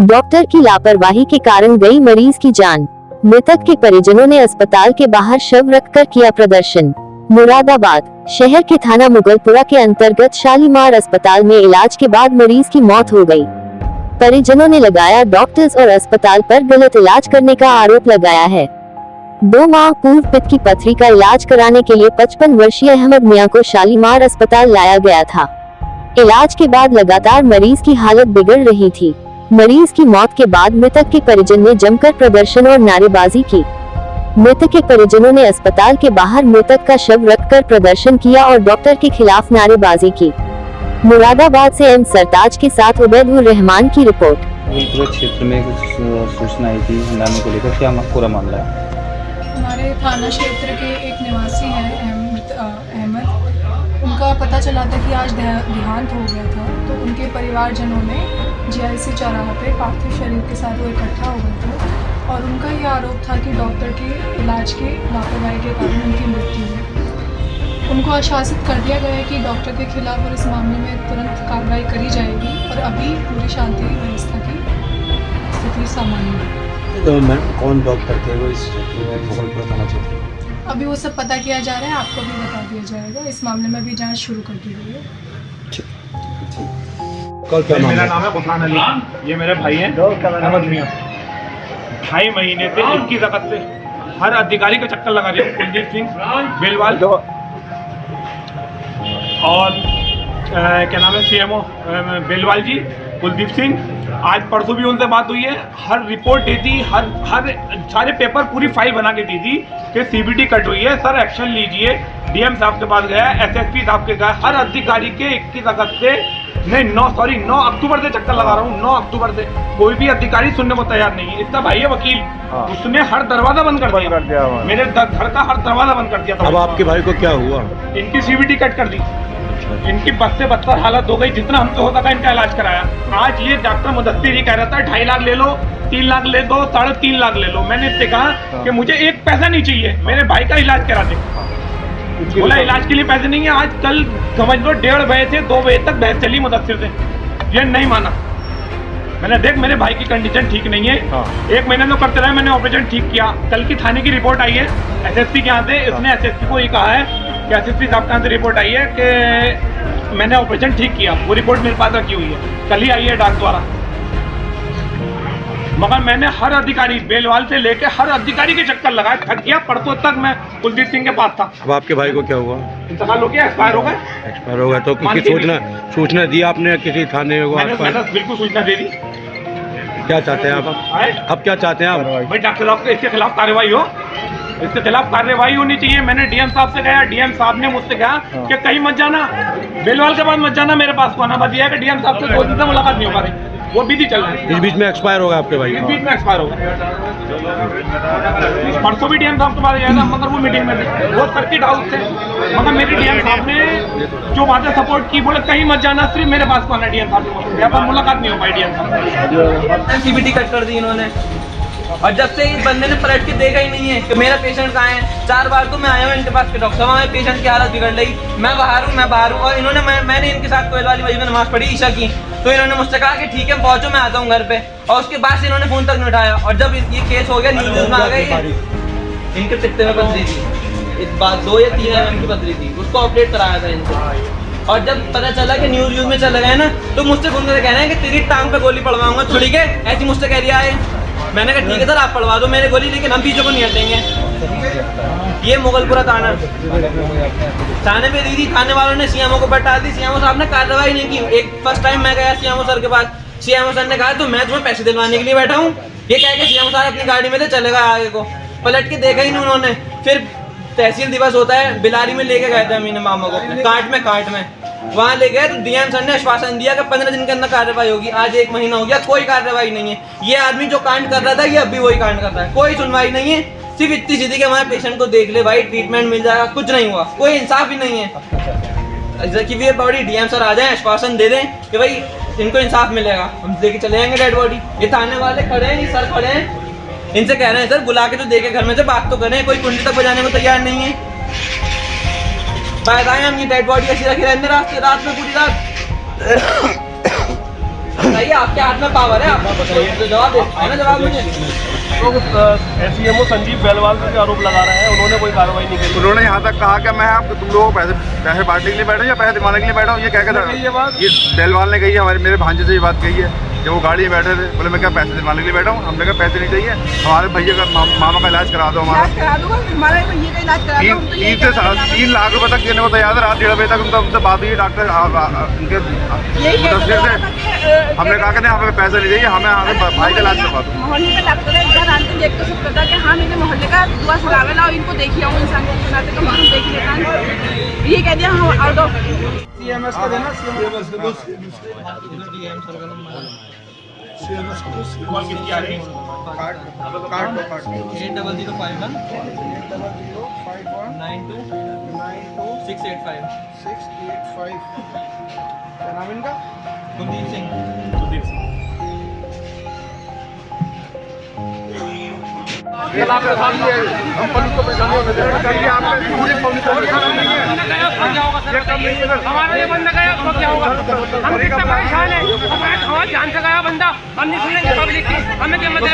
Doctor की लापरवाही के कारण गई मरीज की जान। मृतक के परिजनों ने अस्पताल के बाहर शव रखकर किया प्रदर्शन। मुरादाबाद शहर के थाना मुगलपुरा के अंतर्गत शालीमार अस्पताल में इलाज के बाद मरीज की मौत हो गई। परिजनों ने लगाया डॉक्टर्स और अस्पताल पर गलत इलाज करने का आरोप लगाया है। 2 माह पूर्व पित्त की पथरी का इलाज कराने के लिए 55 वर्षीय अहमद मियां को शालीमार अस्पताल लाया गया था। इलाज के बाद लगातार मरीज की हालत बिगड़ रही थी। मरीज की मौत के बाद मृतक के परिजन ने जमकर प्रदर्शन और नारेबाजी की। मृतक के परिजनों ने अस्पताल के बाहर मृतक का शव रखकर प्रदर्शन किया और डॉक्टर के खिलाफ नारेबाजी की। मुरादाबाद से एम सरताज के साथ उबैदुर रहमान की रिपोर्ट। पूरे क्षेत्र में कुछ सूचना आई थी हंगामे को लेकर, क्या पूरा मामला है? हमारे थाना क्षेत्र के एक निवासी हैं अहमद, उनका पता चला था कि आज देहांत हो गया था, तो उनके परिवारजनों ने GIC चौराहा पे पार्थिव शरीर के साथ वो इकट्ठा हो गए थे और उनका ये आरोप था कि डॉक्टर के इलाज की लापरवाही के कारण उनकी मृत्यु हुई। उनको आश्वासित कर दिया गया है कि डॉक्टर के खिलाफ और इस मामले में तुरंत कार्रवाई करी जाएगी और अभी पूरी शांति व्यवस्था की स्थिति सामान्य है। तो मैम कौन डॉक्टर थे वो इस क्षेत्र में मुगलपुरा थाना क्षेत्र? अभी वो सब पता किया जा रहा है, आपको भी बता दिया जाएगा। इस मामले में भी जांच शुरू कर दी गई है। मेरा नाम है गुफरान अली, ये मेरे भाई हैं अहमद मियां। 2.5 महीने से 21 अगस्त से हर अधिकारी का चक्कर लगा रहे हैं। कुलदीप सिंह बेलवाल और क्या नाम है CMO बेलवाल जी, कुलदीप सिंह। आज परसों भी उनसे बात हुई है, हर रिपोर्ट दी थी, हर सारे पेपर पूरी फाइल बना के दी थी कि CBT कट हुई है, सर एक्शन लीजिए। DM साहब के पास गया, SSP साहब के गया, हर अधिकारी के 21 अगस्त से नहीं 9 अक्टूबर से चक्कर लगा रहा हूँ। 9 अक्टूबर से कोई भी अधिकारी सुनने को तैयार नहीं है। इसका भाई है वकील, उसने हर दरवाजा बंद कर दिया, मेरे घर का हर दरवाजा बंद कर दिया था। अब आपके भाई को क्या हुआ? इनकी CBT कट कर दी, इनकी बद से बदतर हालत हो गई। जितना हमसे होता था इनका इलाज कराया। आज ये डॉक्टर मुदस्सिर ही कह रहा था 2.5 लाख ले लो, 3 लाख ले दो, 3.5 लाख ले लो। मैंने इससे कहा कि मुझे एक पैसा नहीं चाहिए, मेरे भाई का इलाज करा दे। बोला इलाज के लिए पैसे नहीं है। आज कल समझ लो 1:30 बजे से 2 बजे तक बहस चली मुदस्सिर से, ये नहीं माना। मैंने देख मेरे भाई की कंडीशन ठीक नहीं है, 1 महीने तो करते रहे, मैंने ऑपरेशन ठीक किया। कल की थाने की रिपोर्ट आई है SSP के यहाँ से, इसने SSP को ये कहा है कि SSP साहब के यहाँ से रिपोर्ट आई है कि मैंने ऑपरेशन ठीक किया। वो रिपोर्ट मेरे पास रखी हुई है, कल ही आई है डाक द्वारा। मगर मैंने हर अधिकारी बेलवाल से लेके हर अधिकारी के चक्कर लगाए, थक गया। परसों तक मैं कुलदीप सिंह के पास था। अब आपके भाई को क्या हुआ? इंतकाल हो गया, एक्सपायर हो गए। एक्सपायर हो गया तो किसी सूचना दी आपने किसी थाने को? मैंने बिल्कुल सूचना दे दी। क्या चाहते हैं आप? अब क्या चाहते हैं आप? भाई डॉक्टर साहब इसके खिलाफ कार्रवाई हो, इसके खिलाफ कार्रवाई होनी चाहिए। मैंने DM साहब से गया, DM साहब ने मुझसे कहा कि कहीं मत जाना, बेलवाल के पास मत जाना, मेरे पास को आना। बस ये है कि DM साहब से 2 दिन से मुलाकात नहीं हो पा रही, वो बिजी चल रहा है। इस बीच में एक्सपायर होगा आपके भाई? इस बीच में एक्सपायर होगा। परसों भी DM साहब के पास गया था, मगर वो मीटिंग में थे, वो सर्किट हाउस थे। मगर मेरे DM साहब ने जो बातें सपोर्ट की, बोले कहीं मत जाना, सिर्फ मेरे पास को आना। DM साहब यहाँ पर मुलाकात नहीं हो पाई। DM साहब CBT कट कर दी इन्होंने, और जब से इस बंदे ने पलट के देखा ही नहीं है कि मेरा पेशेंट कहाँ है। 4 बार तो मैं आया हूँ इनके पास के डॉक्टर साहब, हमारे पेशेंट की हालत बिगड़ रही, मैं बाहर हूँ। और इन्होंने मैंने इनके साथ कोयल वाली वजह में नमाज पढ़ी ईशा की, तो इन्होंने मुझसे कहा कि ठीक है पहुँचो, मैं आता हूँ घर पे। और उसके बाद से इन्होंने फ़ोन तक नहीं उठाया। और जब ये केस हो गया, न्यूज़ में आ गया, इनके पित्ते में पथरी थी, इस बात 2 या 3 mm की पथरी थी, उसको ऑपरेट कराया था इनको। और जब पता चला कि न्यूज़ में चले गए ना, तो मुझसे फोन करके कह रहे हैं कि तेरी टांग पे गोली पड़वाऊंगा, छुड़ी के ऐसी मुझसे कह दिया है। मैंने कहा ठीक है सर, आप पढ़वा दो मेरे गोली, लेकिन हम पीछे को नहीं हटेंगे। ये मुगलपुरा थाने पे दी थी, थाने वालों ने CMO को बैठा दी। CMO साहब ने कार्रवाई नहीं की। एक फर्स्ट टाइम मैं गया CMO सर के पास, CMO सर ने कहा तो मैं तुम्हें पैसे दिलवाने के लिए बैठा हूँ। ये कह के CMO साहब अपनी गाड़ी में से चले गए, आगे को पलट के देखा ही नहीं उन्होंने। फिर तहसील दिवस होता है, बिलारी में लेके गए थे अमीन मामा को, काट में वहाँ ले गए। तो DM सर ने आश्वासन दिया कि 15 दिन के अंदर कार्रवाई होगी। आज 1 महीना हो गया, कोई कार्रवाई नहीं है। ये आदमी जो कांड कर रहा था, ये अभी वही कांड कर रहा है। कोई सुनवाई नहीं है, सिर्फ इतनी सीधी कि हमारे पेशेंट को देख ले भाई, ट्रीटमेंट मिल जाएगा, कुछ नहीं हुआ। कोई इंसाफ ही नहीं है कि ये बॉडी DM सर आ जाए, आश्वासन दे दें कि भाई इनको इंसाफ मिलेगा, हम लेके चले जाएंगे डेड बॉडी। ये थाने वाले खड़े हैं, ये सर खड़े हैं, इनसे कह रहे हैं सर बुला के तो देखे, घर में से बात तो करें। कोई कुंडी तक बजाने को तैयार नहीं है। बताएं हम ये डेड बॉडी ऐसी रखी रहने रात में पूरी रात। बताइए, आपके हाथ में पावर है, आप जवाब दे, जवाब मुझे। एसडीएमओ संजीव बेलवाल पर आरोप लगा रहे हैं, उन्होंने कोई कार्रवाई नहीं की। उन्होंने यहाँ तक कहा कि मैं आपको तुम लोगों को पैसे बांटने के लिए बैठा हूँ या पैसे दिलवाने के लिए बैठा हूँ, ये क्या कहता है? ये बेलवाल ने कही है, मेरे भांजे से ये बात कही है जब वो गाड़ी में बैठे थे। बोले मैं क्या पैसे दिलवाने के लिए बैठा हूँ? हमने कहा पैसे नहीं चाहिए, हमारे भैया का मामा का इलाज करा दो हमारा। 3 लाख रुपए तक देने को तैयार है। रात 1:30 बजे तक उनसे बात हुई डॉक्टर उनके मुदस्सिर से। हमने कहा कि नहीं हमें पैसे नहीं चाहिए, हमें हमारे भाई का इलाज करवा दो। मोहल्ले का डॉक्टर है, इधर आते देख तो सकता था कि हाँ मेरे मोहल्ले का दुआ सलावे लाओ, इनको देखिए हूँ इंसान को सुनाते तो हम देख लेता है। ये कह दिया हम आउट ऑफ CMS का देना, कॉल कितनी आ रही है? कार्ड 8005 92 685। क्या नाम इनका? कुलदीप सिंह। हमारा ये बंदा गया तो क्या होगा? हम कितना परेशान है, हमारा जान से गया बंदा, हम नहीं सुनेंगे पब्लिक की, हमें क्या मतलब।